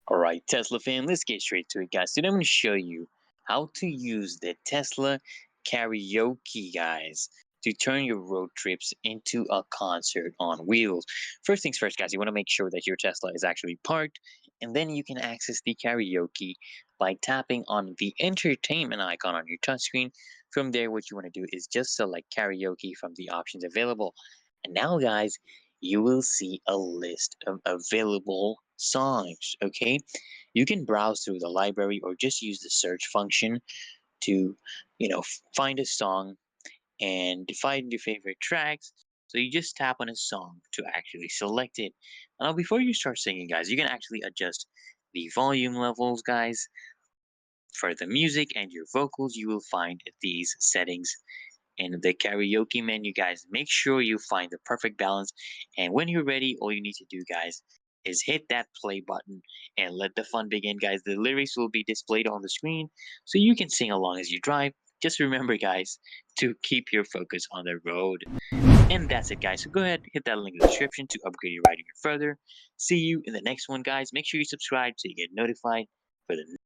Alright, Tesla fan, let's get straight to it, guys. Today I'm going to show you how to use the Tesla Karaoke, guys, to turn your road trips into a concert on wheels. First things first, guys, you want to make sure that your Tesla is actually parked, and then you can access the karaoke by tapping on the entertainment icon on your touchscreen. From there, what you want to do is just select karaoke from the options available. And now, guys, you will see a list of available songs. Okay, you can browse through the library or just use the search function to find a song and find your favorite tracks. So you just tap on a song to actually select it. Now before you start singing, guys, you can actually adjust the volume levels, guys. For the music and your vocals, you will find these settings in the karaoke menu, guys. Make sure you find the perfect balance, and when you're ready, all you need to do, guys, is hit that play button and let the fun begin, guys. The lyrics will be displayed on the screen so you can sing along as you drive. Just remember, guys, to keep your focus on the road. And that's it, guys. So go ahead, hit that link in the description to upgrade your riding further. See you in the next one, guys. Make sure you subscribe so you get notified for the